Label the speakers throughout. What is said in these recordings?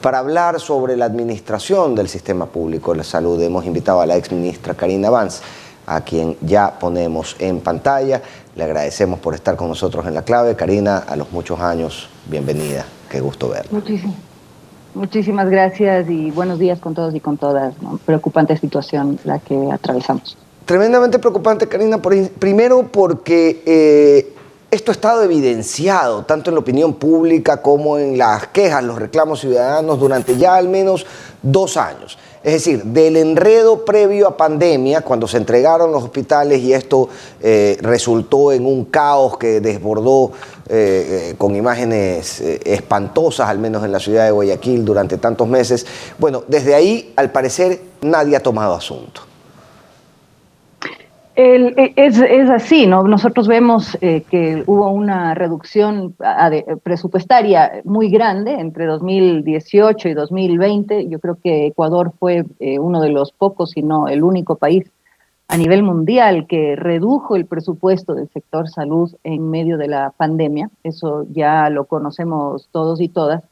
Speaker 1: Para hablar sobre la administración del sistema público de la salud, hemos invitado a la exministra Karina Vance, a quien ya ponemos en pantalla. Le agradecemos por estar con nosotros en La Clave. Karina, a los muchos años, bienvenida. Qué gusto verla.
Speaker 2: Muchísimas gracias y buenos días con todos y con todas, ¿no? Preocupante situación la que atravesamos.
Speaker 1: Tremendamente preocupante, Karina, primero porque esto ha estado evidenciado tanto en la opinión pública como en las quejas, los reclamos ciudadanos durante ya al menos 2 años. Es decir, del enredo previo a pandemia, cuando se entregaron los hospitales y esto resultó en un caos que desbordó con imágenes espantosas, al menos en la ciudad de Guayaquil durante tantos meses. Bueno, desde ahí, al parecer, nadie ha tomado asunto.
Speaker 2: Es así, ¿no? Nosotros vemos que hubo una reducción presupuestaria muy grande entre 2018 y 2020. Yo creo que Ecuador fue uno de los pocos, si no el único país a nivel mundial que redujo el presupuesto del sector salud en medio de la pandemia. Eso ya lo conocemos todos y todas.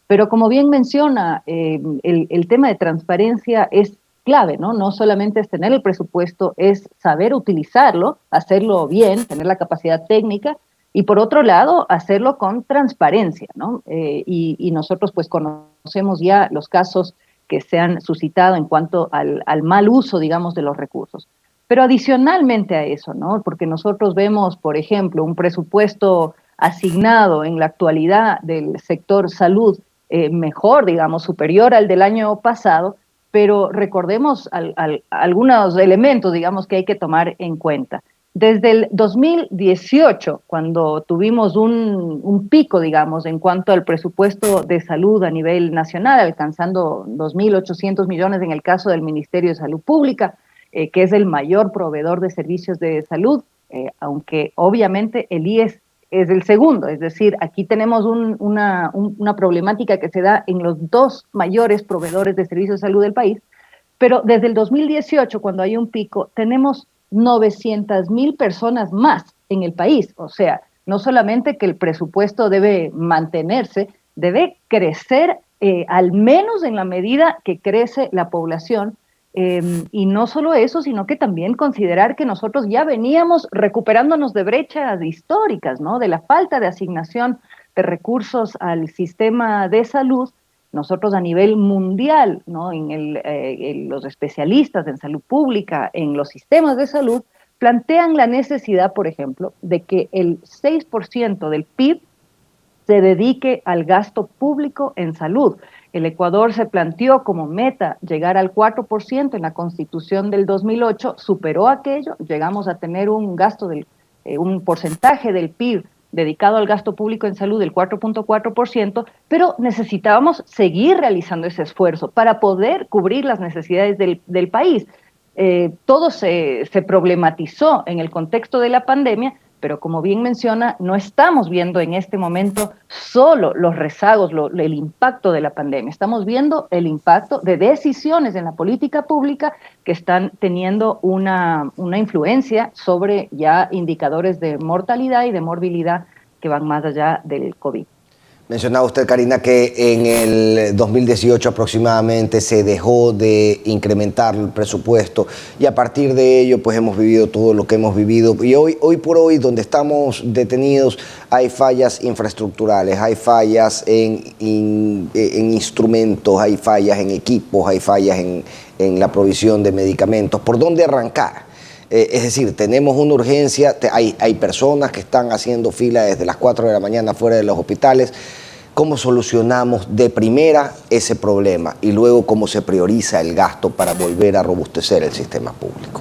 Speaker 2: Pero como bien menciona, el tema de transparencia es clave, ¿no? No solamente es tener el presupuesto, es saber utilizarlo, hacerlo bien, tener la capacidad técnica y por otro lado, hacerlo con transparencia, ¿no? Y nosotros pues conocemos ya los casos que se han suscitado en cuanto al mal uso, digamos, de los recursos. Pero adicionalmente a eso, ¿no? Porque nosotros vemos, por ejemplo, un presupuesto asignado en la actualidad del sector salud mejor, digamos, superior al del año pasado, pero recordemos algunos elementos, digamos, que hay que tomar en cuenta. Desde el 2018, cuando tuvimos un pico, digamos, en cuanto al presupuesto de salud a nivel nacional, alcanzando 2.800 millones en el caso del Ministerio de Salud Pública, que es el mayor proveedor de servicios de salud, aunque obviamente el IES es el segundo, es decir, aquí tenemos una problemática que se da en los 2 mayores proveedores de servicios de salud del país, pero desde el 2018, cuando hay un pico, tenemos 900,000 personas más en el país, o sea, no solamente que el presupuesto debe mantenerse, debe crecer al menos en la medida que crece la población. Y no solo eso, sino que también considerar que nosotros ya veníamos recuperándonos de brechas históricas, ¿no? De la falta de asignación de recursos al sistema de salud. Nosotros a nivel mundial, ¿no? En los especialistas en salud pública, en los sistemas de salud, plantean la necesidad, por ejemplo, de que el 6% del PIB se dedique al gasto público en salud. El Ecuador se planteó como meta llegar al 4% en la Constitución del 2008, superó aquello, llegamos a tener un porcentaje del PIB dedicado al gasto público en salud del 4.4%, pero necesitábamos seguir realizando ese esfuerzo para poder cubrir las necesidades del país. Todo se problematizó en el contexto de la pandemia, pero como bien menciona, no estamos viendo en este momento solo los rezagos, el impacto de la pandemia, estamos viendo el impacto de decisiones en la política pública que están teniendo una influencia sobre ya indicadores de mortalidad y de morbilidad que van más allá del COVID.
Speaker 1: Mencionaba usted, Karina, que en el 2018 aproximadamente se dejó de incrementar el presupuesto y a partir de ello pues hemos vivido todo lo que hemos vivido y hoy por hoy donde estamos detenidos hay fallas infraestructurales, hay fallas en instrumentos, hay fallas en equipos, hay fallas en la provisión de medicamentos. ¿Por dónde arrancar? Es decir, tenemos una urgencia, hay personas que están haciendo fila desde las 4 de la mañana fuera de los hospitales. ¿Cómo solucionamos de primera ese problema y luego cómo se prioriza el gasto para volver a robustecer el sistema público?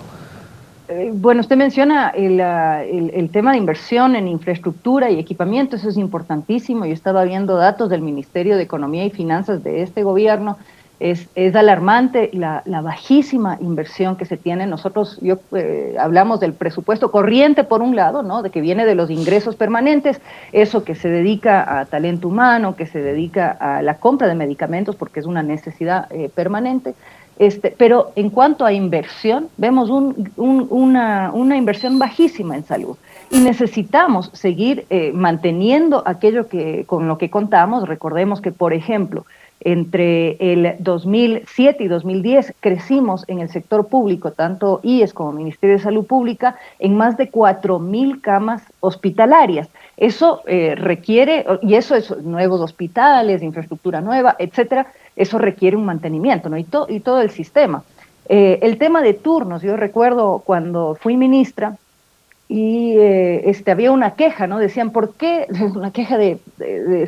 Speaker 2: Bueno, usted menciona el tema de inversión en infraestructura y equipamiento, eso es importantísimo. Yo estaba viendo datos del Ministerio de Economía y Finanzas de este gobierno. Es alarmante la bajísima inversión que se tiene. Nosotros hablamos del presupuesto corriente por un lado, ¿no? De que viene de los ingresos permanentes, eso que se dedica a talento humano, que se dedica a la compra de medicamentos porque es una necesidad permanente. Pero en cuanto a inversión, vemos una inversión bajísima en salud y necesitamos seguir manteniendo aquello con lo que contamos. Recordemos que, por ejemplo, Entre el 2007 y 2010 crecimos en el sector público, tanto IES como Ministerio de Salud Pública, en más de 4.000 camas hospitalarias. Eso requiere, y eso es nuevos hospitales, infraestructura nueva, etcétera, eso requiere un mantenimiento, ¿no? Y todo el sistema. El tema de turnos, yo recuerdo cuando fui ministra, y había una queja, ¿no? Decían, ¿por qué? Una queja de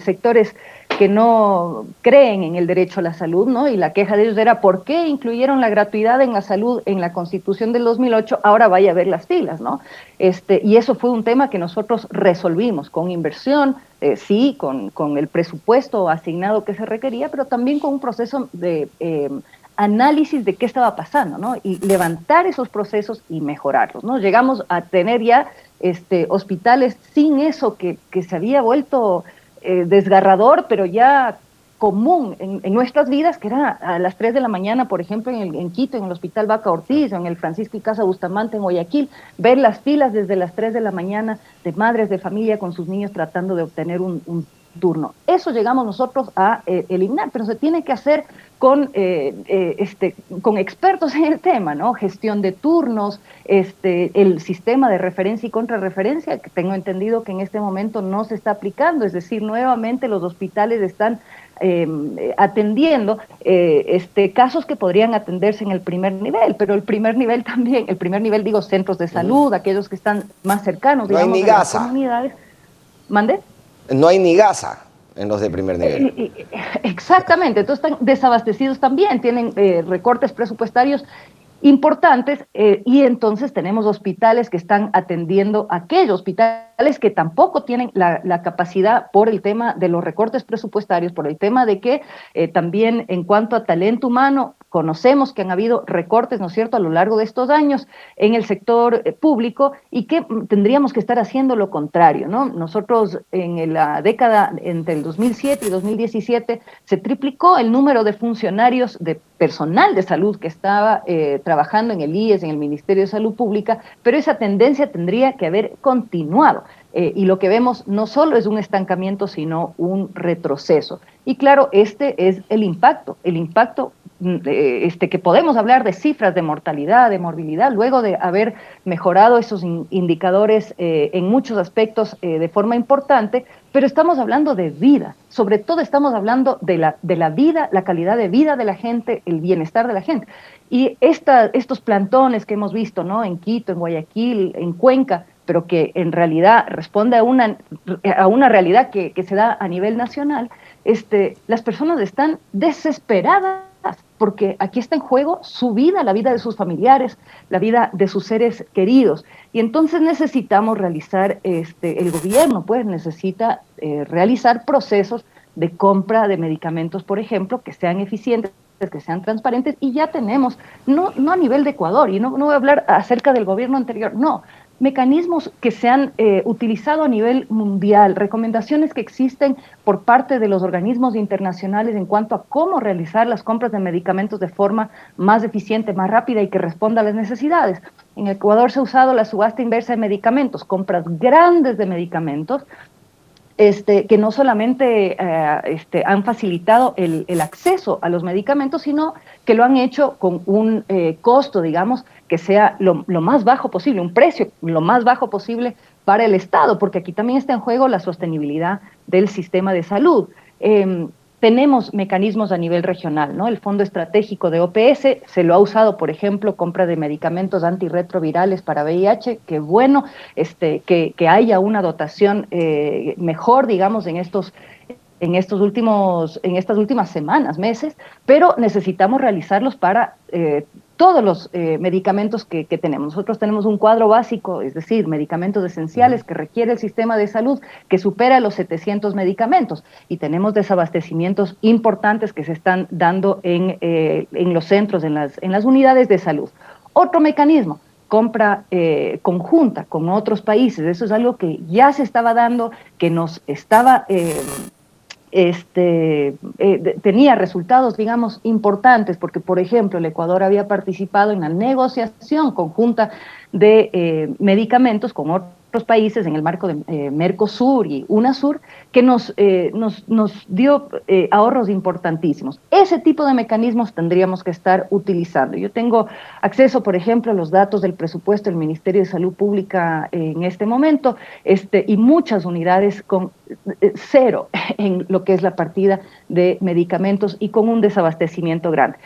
Speaker 2: sectores que no creen en el derecho a la salud, ¿no? Y la queja de ellos era, ¿por qué incluyeron la gratuidad en la salud en la Constitución del 2008? Ahora vaya a ver las filas, ¿no? Y eso fue un tema que nosotros resolvimos con inversión, sí, con el presupuesto asignado que se requería, pero también con un proceso de análisis de qué estaba pasando, ¿no? Y levantar esos procesos y mejorarlos, ¿no? Llegamos a tener ya hospitales sin eso que se había vuelto desgarrador, pero ya común en nuestras vidas, que era a las 3 de la mañana, por ejemplo, en Quito, en el Hospital Vaca Ortiz, o en el Francisco y Casa Bustamante, en Guayaquil, ver las filas desde las 3 de la mañana de madres de familia con sus niños tratando de obtener un turno. Eso llegamos nosotros a eliminar, pero se tiene que hacer con expertos en el tema, ¿no? Gestión de turnos, el sistema de referencia y contrarreferencia, que tengo entendido que en este momento no se está aplicando, es decir, nuevamente los hospitales están atendiendo casos que podrían atenderse en el primer nivel, pero el primer nivel también, el primer nivel digo centros de salud, aquellos que están más cercanos,
Speaker 1: no
Speaker 2: digamos,
Speaker 1: hay ni
Speaker 2: de las
Speaker 1: gasa.
Speaker 2: comunidades. ¿Mande?
Speaker 1: No hay ni gasa en los de primer nivel.
Speaker 2: Exactamente, entonces están desabastecidos también, tienen recortes presupuestarios importantes y entonces tenemos hospitales que están atendiendo a aquellos hospitales que tampoco tienen la capacidad por el tema de los recortes presupuestarios, por el tema de que también en cuanto a talento humano, conocemos que han habido recortes, ¿no es cierto?, a lo largo de estos años en el sector público y que tendríamos que estar haciendo lo contrario, ¿no? Nosotros en la década entre el 2007 y 2017 se triplicó el número de funcionarios de personal de salud que estaba trabajando en el IES, en el Ministerio de Salud Pública, pero esa tendencia tendría que haber continuado. Y lo que vemos no solo es un estancamiento, sino un retroceso. Y claro, este es el impacto que podemos hablar de cifras de mortalidad, de morbilidad, luego de haber mejorado esos indicadores en muchos aspectos de forma importante, pero estamos hablando de vida, sobre todo estamos hablando de la vida, la calidad de vida de la gente, el bienestar de la gente. Y estos plantones que hemos visto, ¿no?, en Quito, en Guayaquil, en Cuenca, pero que en realidad responde a una realidad que se da a nivel nacional, las personas están desesperadas porque aquí está en juego su vida, la vida de sus familiares, la vida de sus seres queridos. Y entonces necesitamos realizar, el gobierno pues necesita realizar procesos de compra de medicamentos, por ejemplo, que sean eficientes, que sean transparentes, y ya tenemos, no a nivel de Ecuador, y no voy a hablar acerca del gobierno anterior, no, mecanismos que se han utilizado a nivel mundial, recomendaciones que existen por parte de los organismos internacionales en cuanto a cómo realizar las compras de medicamentos de forma más eficiente, más rápida y que responda a las necesidades. En Ecuador se ha usado la subasta inversa de medicamentos, compras grandes de medicamentos, que no solamente han facilitado el acceso a los medicamentos, sino que lo han hecho con un costo, digamos, que sea lo más bajo posible, un precio lo más bajo posible para el Estado, porque aquí también está en juego la sostenibilidad del sistema de salud. Tenemos mecanismos a nivel regional, ¿no? El Fondo Estratégico de OPS se lo ha usado, por ejemplo, compra de medicamentos antirretrovirales para VIH, que bueno, que haya una dotación mejor, digamos, en estas últimas semanas, meses, pero necesitamos realizarlos para todos los medicamentos que tenemos. Nosotros tenemos un cuadro básico, es decir, medicamentos esenciales que requiere el sistema de salud, que supera los 700 medicamentos, y tenemos desabastecimientos importantes que se están dando en los centros, en las unidades de salud. Otro mecanismo, compra conjunta con otros países, eso es algo que ya se estaba dando, que nos estaba... tenía resultados, digamos, importantes, porque, por ejemplo, el Ecuador había participado en la negociación conjunta de medicamentos con otros países en el marco de Mercosur y UNASUR, que nos dio ahorros importantísimos. Ese tipo de mecanismos tendríamos que estar utilizando. Yo tengo acceso, por ejemplo, a los datos del presupuesto del Ministerio de Salud Pública en este momento, y muchas unidades con cero en lo que es la partida de medicamentos y con un desabastecimiento grande.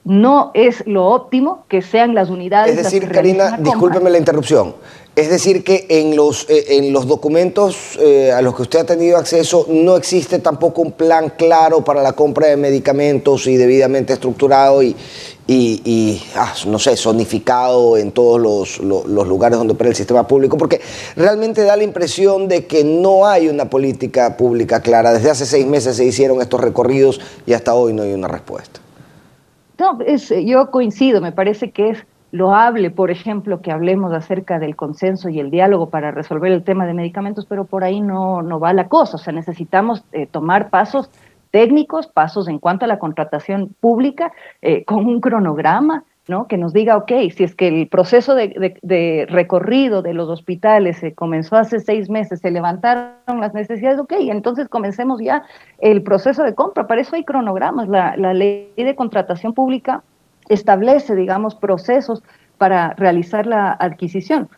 Speaker 2: No es lo óptimo que sean las unidades.
Speaker 1: Es decir, Karina, discúlpeme la interrupción. Es decir, que en los documentos a los que usted ha tenido acceso no existe tampoco un plan claro para la compra de medicamentos y debidamente estructurado no sé, zonificado en todos los lugares donde opera el sistema público, porque realmente da la impresión de que no hay una política pública clara. Desde hace 6 meses se hicieron estos recorridos y hasta hoy no hay una respuesta.
Speaker 2: No, yo coincido, me parece que es loable, por ejemplo, que hablemos acerca del consenso y el diálogo para resolver el tema de medicamentos, pero por ahí no va la cosa. O sea, necesitamos tomar pasos técnicos, pasos en cuanto a la contratación pública, con un cronograma, ¿no? Que nos diga, ok, si es que el proceso de recorrido de los hospitales comenzó hace 6 meses, se levantaron las necesidades, ok, entonces comencemos ya el proceso de compra. Para eso hay cronogramas. La ley de contratación pública establece, digamos, procesos para realizar la adquisición.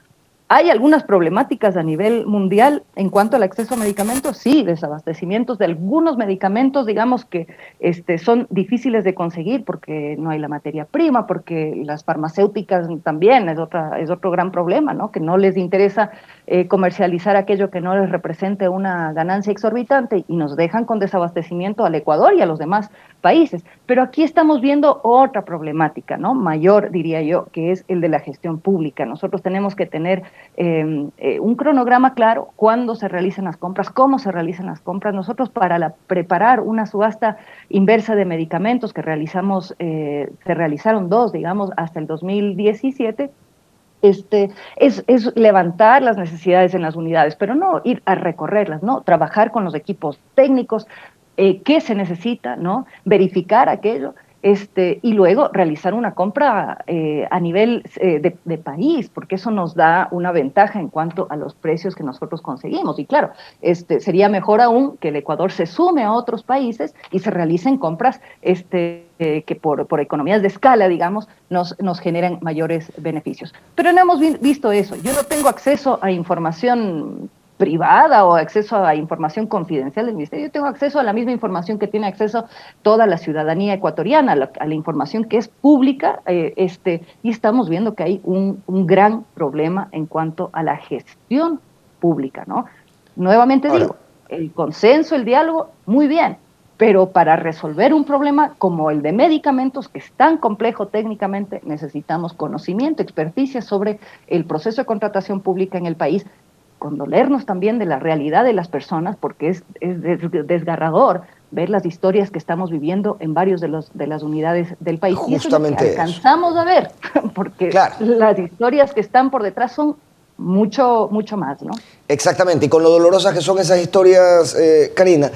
Speaker 2: Hay algunas problemáticas a nivel mundial en cuanto al acceso a medicamentos, sí, desabastecimientos de algunos medicamentos, digamos que son difíciles de conseguir porque no hay la materia prima, porque las farmacéuticas también es otro gran problema, ¿no? Que no les interesa comercializar aquello que no les represente una ganancia exorbitante y nos dejan con desabastecimiento al Ecuador y a los demás países. Pero aquí estamos viendo otra problemática, ¿no? Mayor, diría yo, que es el de la gestión pública. Nosotros tenemos que tener un cronograma claro, cuándo se realizan las compras, cómo se realizan las compras. Nosotros para preparar una subasta inversa de medicamentos que se realizaron 2, digamos, hasta el 2017, es levantar las necesidades en las unidades, pero no ir a recorrerlas, ¿no? Trabajar con los equipos técnicos, qué se necesita, ¿no? Verificar aquello, y luego realizar una compra a nivel de país, porque eso nos da una ventaja en cuanto a los precios que nosotros conseguimos. Y claro, sería mejor aún que el Ecuador se sume a otros países y se realicen compras que por economías de escala, digamos, nos generan mayores beneficios. Pero no hemos visto eso. Yo no tengo acceso a información privada o acceso a información confidencial del ministerio. Yo tengo acceso a la misma información que tiene acceso toda la ciudadanía ecuatoriana, a la información que es pública, y estamos viendo que hay un gran problema en cuanto a la gestión pública, ¿no? Nuevamente digo, el consenso, el diálogo, muy bien, pero para resolver un problema como el de medicamentos, que es tan complejo técnicamente, necesitamos conocimiento, experticia sobre el proceso de contratación pública en el país, condolernos también de la realidad de las personas, porque es desgarrador ver las historias que estamos viviendo en varios de las unidades del país.
Speaker 1: Justamente
Speaker 2: y eso es lo que alcanzamos a ver, porque
Speaker 1: claro,
Speaker 2: las historias que están por detrás son mucho más, ¿no?
Speaker 1: Exactamente, y con lo dolorosas que son esas historias, Karina,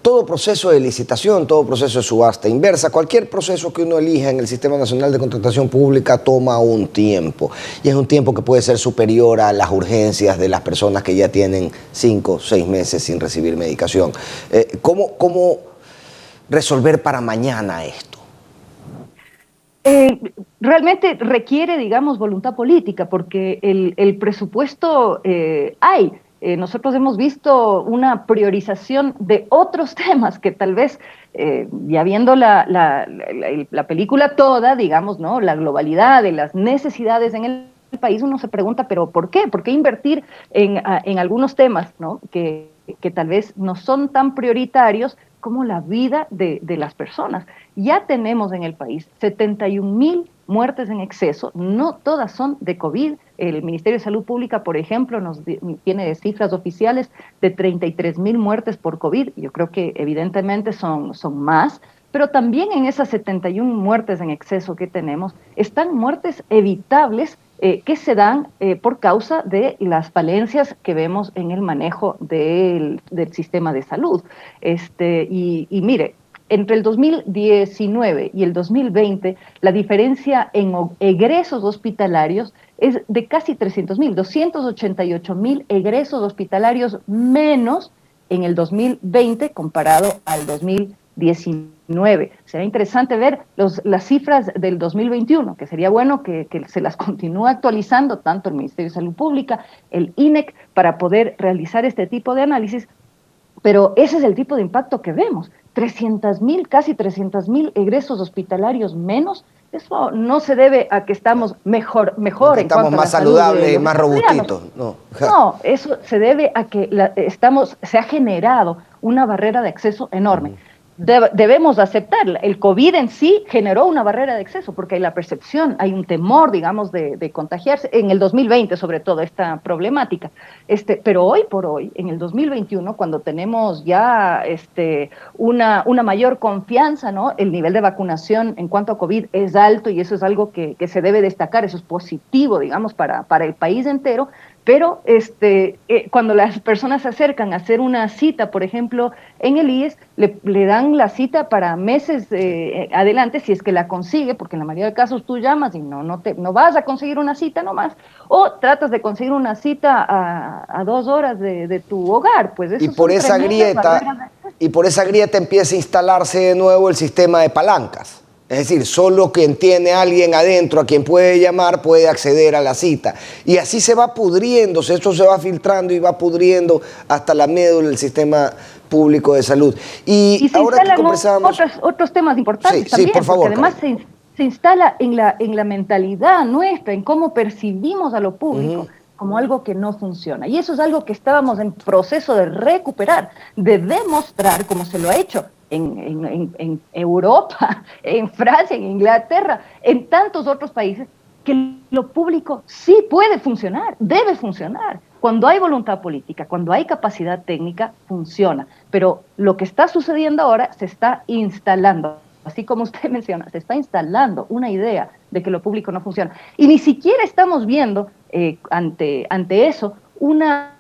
Speaker 1: todo proceso de licitación, todo proceso de subasta inversa, cualquier proceso que uno elija en el Sistema Nacional de Contratación Pública toma un tiempo, y es un tiempo que puede ser superior a las urgencias de las personas que ya tienen 5 o 6 meses sin recibir medicación. ¿Cómo resolver para mañana esto?
Speaker 2: Realmente requiere, digamos, voluntad política, porque el presupuesto hay. Nosotros hemos visto una priorización de otros temas que tal vez, ya viendo la película toda, digamos, ¿no? La globalidad de las necesidades en el país, uno se pregunta, ¿pero por qué? ¿Por qué invertir en algunos temas, ¿no? que tal vez no son tan prioritarios como la vida de las personas? Ya tenemos en el país 71,000 muertes en exceso, no todas son de COVID. El Ministerio de Salud Pública, por ejemplo, tiene cifras oficiales de 33,000 muertes por COVID. Yo creo que evidentemente son más, pero también en esas 71 muertes en exceso que tenemos, están muertes evitables que se dan por causa de las falencias que vemos en el manejo del sistema de salud. Y mire, entre el 2019 y el 2020, la diferencia en egresos hospitalarios es de casi 300.000, 288.000 egresos hospitalarios menos en el 2020 comparado al 2019. Será interesante ver las cifras del 2021, que sería bueno que se las continúe actualizando tanto el Ministerio de Salud Pública, el INEC, para poder realizar este tipo de análisis, pero ese es el tipo de impacto que vemos. 300.000, casi 300.000 egresos hospitalarios menos. Eso no se debe a que estamos mejor en
Speaker 1: estamos
Speaker 2: cuanto
Speaker 1: más
Speaker 2: a la salud
Speaker 1: saludables, más robustitos.
Speaker 2: No, eso se debe a que se ha generado una barrera de acceso enorme. Debemos aceptarla. El COVID en sí generó una barrera de acceso porque hay la percepción, hay un temor, digamos, de contagiarse. En el 2020, sobre todo, esta problemática. Pero hoy por hoy, en el 2021, cuando tenemos ya una mayor confianza, ¿no? El nivel de vacunación en cuanto a COVID es alto y eso es algo que se debe destacar, eso es positivo, digamos, para el país entero. Pero cuando las personas se acercan a hacer una cita, por ejemplo, en el IES, le dan la cita para meses adelante, si es que la consigue, porque en la mayoría de casos tú llamas y no vas a conseguir una cita nomás, o tratas de conseguir una cita a 2 horas de tu hogar. Pues eso
Speaker 1: y por esa grieta empieza a instalarse de nuevo el sistema de palancas. Es decir, solo quien tiene a alguien adentro a quien puede llamar puede acceder a la cita. Y así se va pudriéndose, esto se va filtrando y va pudriendo hasta la médula del sistema público de salud. Y
Speaker 2: se
Speaker 1: ahora que conversábamos...
Speaker 2: otros temas importantes también,
Speaker 1: por favor,
Speaker 2: porque además se instala en la mentalidad nuestra, en cómo percibimos a lo público, como algo que no funciona. Y eso es algo que estábamos en proceso de recuperar, de demostrar, como se lo ha hecho en Europa, en Francia, en Inglaterra, en tantos otros países, que lo público sí puede funcionar, debe funcionar. Cuando hay voluntad política, cuando hay capacidad técnica, funciona. Pero lo que está sucediendo ahora se está instalando, así como usted menciona, se está instalando una idea de que lo público no funciona. Y ni siquiera estamos viendo ante eso una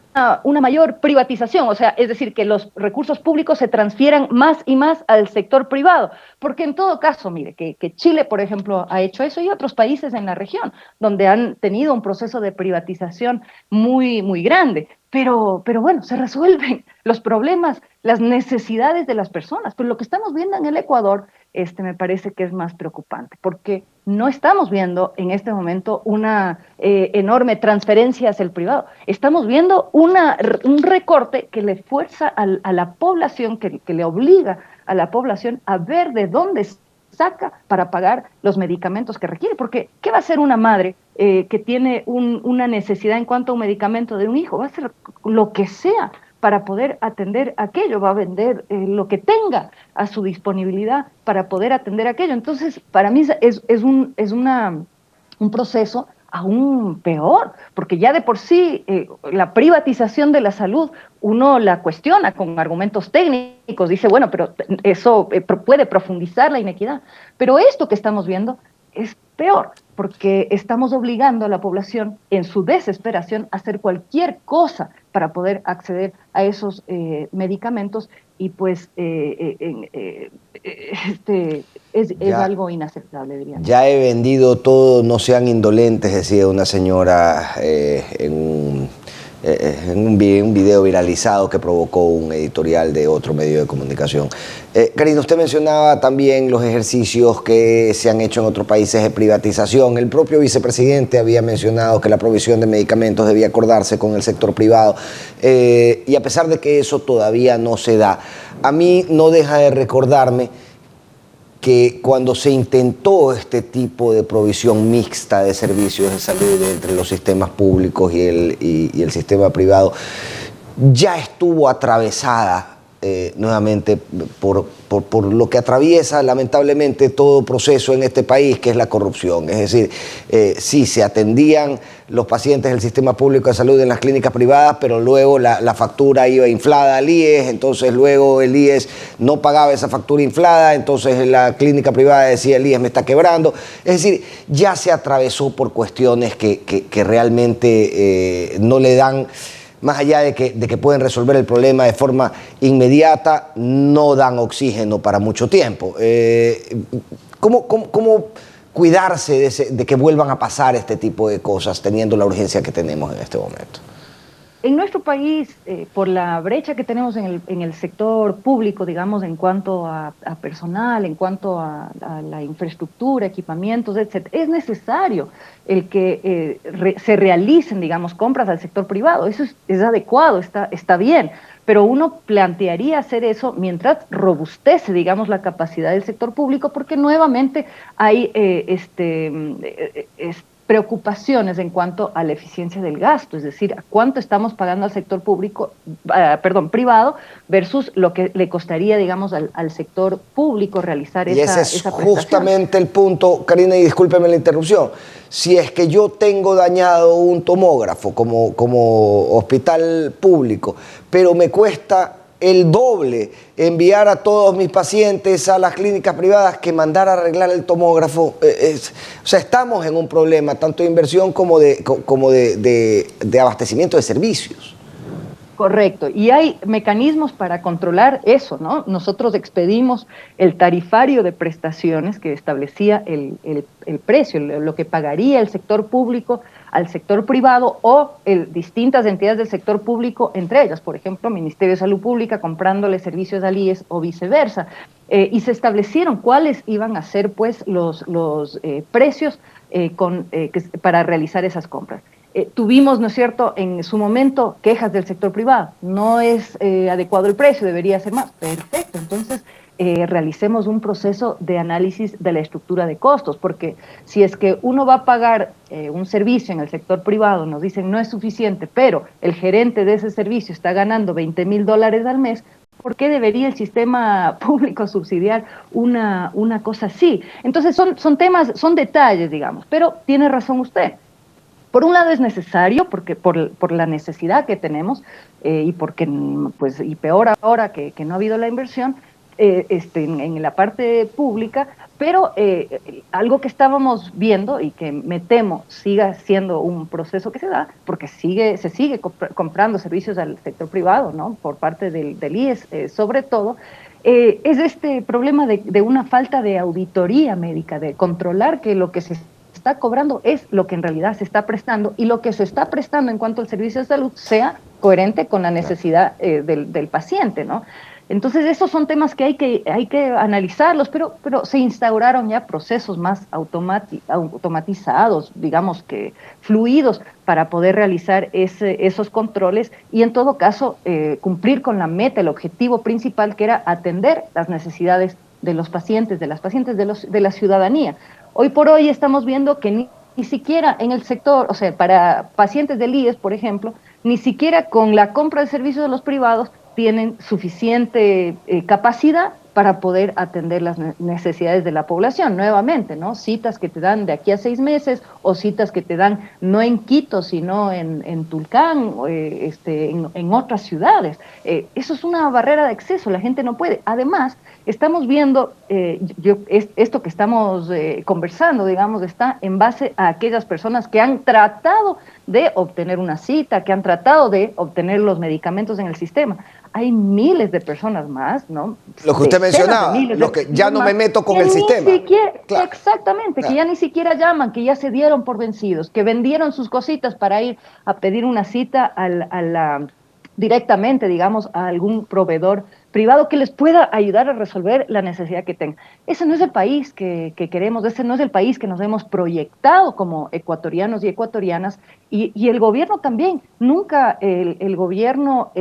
Speaker 2: mayor privatización, o sea, es decir, que los recursos públicos se transfieran más y más al sector privado, porque en todo caso, mire, que Chile, por ejemplo, ha hecho eso y otros países en la región, donde han tenido un proceso de privatización muy, muy grande, pero bueno, se resuelven los problemas, las necesidades de las personas, pero lo que estamos viendo en el Ecuador, me parece que es más preocupante, porque no estamos viendo en este momento una enorme transferencia hacia el privado, estamos viendo un recorte que le fuerza a la población, que le obliga a la población a ver de dónde saca para pagar los medicamentos que requiere, porque ¿qué va a hacer una madre que tiene una necesidad en cuanto a un medicamento de un hijo? Va a hacer lo que sea para poder atender aquello, va a vender lo que tenga a su disponibilidad para poder atender aquello. Entonces, para mí es un proceso aún peor, porque ya de por sí la privatización de la salud uno la cuestiona con argumentos técnicos, dice, bueno, pero eso puede profundizar la inequidad. Pero esto que estamos viendo es peor, porque estamos obligando a la población en su desesperación a hacer cualquier cosa para poder acceder a esos medicamentos y pues es algo inaceptable, diría.
Speaker 1: Ya he vendido todo, no sean indolentes, decía una señora en un video viralizado que provocó un editorial de otro medio de comunicación. Karina, usted mencionaba también los ejercicios que se han hecho en otros países de privatización. El propio vicepresidente había mencionado que la provisión de medicamentos debía acordarse con el sector privado y a pesar de que eso todavía no se da, a mí no deja de recordarme que cuando se intentó este tipo de provisión mixta de servicios de salud entre los sistemas públicos y el sistema privado, ya estuvo atravesada nuevamente por lo que atraviesa lamentablemente todo proceso en este país, que es la corrupción. Es decir, sí, se atendían los pacientes del sistema público de salud en las clínicas privadas, pero luego la factura iba inflada al IES, entonces luego el IES no pagaba esa factura inflada, entonces la clínica privada decía, el IES me está quebrando. Es decir, ya se atravesó por cuestiones que realmente no le dan... Más allá de que pueden resolver el problema de forma inmediata, no dan oxígeno para mucho tiempo. ¿Cómo cuidarse de que vuelvan a pasar este tipo de cosas, teniendo la urgencia que tenemos en este momento?
Speaker 2: En nuestro país, por la brecha que tenemos en el sector público, digamos, en cuanto a personal, en cuanto a la infraestructura, equipamientos, etc., es necesario el que se realicen, digamos, compras al sector privado. Eso es adecuado, está bien, pero uno plantearía hacer eso mientras robustece, digamos, la capacidad del sector público, porque nuevamente hay preocupaciones en cuanto a la eficiencia del gasto, es decir, a cuánto estamos pagando al sector privado versus lo que le costaría, digamos, al sector público realizar
Speaker 1: y
Speaker 2: esa
Speaker 1: ese es
Speaker 2: prestación.
Speaker 1: justamente el punto, Karina, y discúlpeme la interrupción. Si es que yo tengo dañado un tomógrafo como hospital público, pero me cuesta el doble enviar a todos mis pacientes a las clínicas privadas que mandar a arreglar el tomógrafo. O sea, estamos en un problema tanto de inversión como de abastecimiento de servicios.
Speaker 2: Correcto, y hay mecanismos para controlar eso, ¿no? Nosotros expedimos el tarifario de prestaciones que establecía el precio, lo que pagaría el sector público al sector privado o distintas entidades del sector público entre ellas, por ejemplo, Ministerio de Salud Pública comprándole servicios al IES o viceversa, y se establecieron cuáles iban a ser pues los precios para realizar esas compras. Tuvimos, ¿no es cierto?, en su momento quejas del sector privado. No es adecuado el precio, debería ser más. Perfecto, entonces realicemos un proceso de análisis de la estructura de costos, porque si es que uno va a pagar un servicio en el sector privado, nos dicen no es suficiente, pero el gerente de ese servicio está ganando $20,000 al mes, ¿por qué debería el sistema público subsidiar una cosa así? Entonces son temas, son detalles, digamos, pero tiene razón usted. Por un lado es necesario, porque por la necesidad que tenemos y porque, pues, y peor ahora que no ha habido la inversión en la parte pública, pero algo que estábamos viendo y que me temo siga siendo un proceso que se da, porque se sigue comprando servicios al sector privado, ¿no? Por parte del IES sobre todo, es este problema de una falta de auditoría médica, de controlar que lo que se está cobrando es lo que en realidad se está prestando y lo que se está prestando en cuanto al servicio de salud sea coherente con la necesidad del paciente, ¿no? Entonces, esos son temas que hay que analizarlos, pero se instauraron ya procesos más automatizados, digamos que fluidos, para poder realizar esos controles y, en todo caso, cumplir con la meta, el objetivo principal, que era atender las necesidades de los pacientes, de las pacientes, de la ciudadanía. Hoy por hoy estamos viendo que ni siquiera en el sector, o sea, para pacientes del IES, por ejemplo, ni siquiera con la compra de servicios de los privados tienen suficiente capacidad para poder atender las necesidades de la población. Nuevamente, ¿no? Citas que te dan de aquí a 6 meses o citas que te dan no en Quito, sino en Tulcán, en otras ciudades. Eso es una barrera de acceso, la gente no puede. Además, estamos viendo, esto que estamos conversando, digamos, está en base a aquellas personas que han tratado de obtener una cita, que han tratado de obtener los medicamentos en el sistema. Hay miles de personas más, ¿no?
Speaker 1: Lo que usted mencionaba, los que ya no me meto con el sistema.
Speaker 2: Claro, exactamente, claro. Que ya ni siquiera llaman, que ya se dieron por vencidos, que vendieron sus cositas para ir a pedir una cita directamente, digamos, a algún proveedor privado que les pueda ayudar a resolver la necesidad que tengan. Ese no es el país que queremos, ese no es el país que nos hemos proyectado como ecuatorianos y ecuatorianas, y el gobierno también. Nunca el gobierno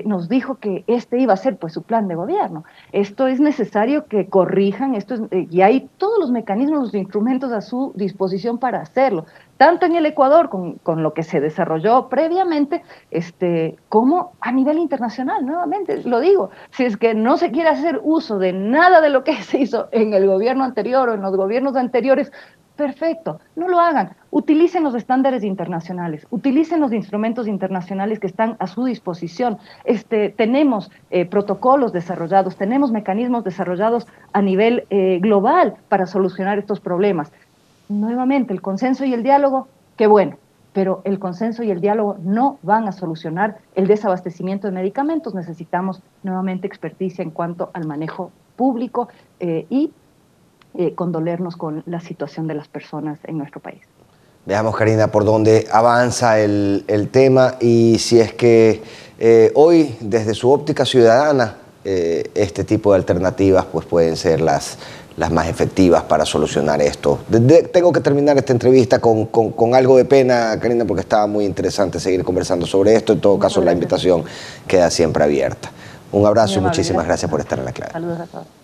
Speaker 2: nos dijo que iba a ser pues su plan de gobierno. Esto es necesario que corrijan, y hay todos los mecanismos, los instrumentos a su disposición para hacerlo, tanto en el Ecuador con lo que se desarrolló previamente, como a nivel internacional. Nuevamente lo digo, si es que no se quiere hacer uso de nada de lo que se hizo en el gobierno anterior o en los gobiernos anteriores, perfecto, no lo hagan. Utilicen los estándares internacionales, utilicen los instrumentos internacionales que están a su disposición. Tenemos protocolos desarrollados, tenemos mecanismos desarrollados a nivel global para solucionar estos problemas. Nuevamente, el consenso y el diálogo, qué bueno, pero el consenso y el diálogo no van a solucionar el desabastecimiento de medicamentos. Necesitamos nuevamente experticia en cuanto al manejo público y condolernos con la situación de las personas en nuestro país.
Speaker 1: Veamos, Karina, por dónde avanza el tema y si es que hoy, desde su óptica ciudadana, este tipo de alternativas pues, pueden ser las más efectivas para solucionar esto. Tengo que terminar esta entrevista con algo de pena, Karina, porque estaba muy interesante seguir conversando sobre esto. En todo caso, la invitación queda siempre abierta. Un abrazo y muchísimas gracias por estar en La Clave.
Speaker 2: Saludos a todos.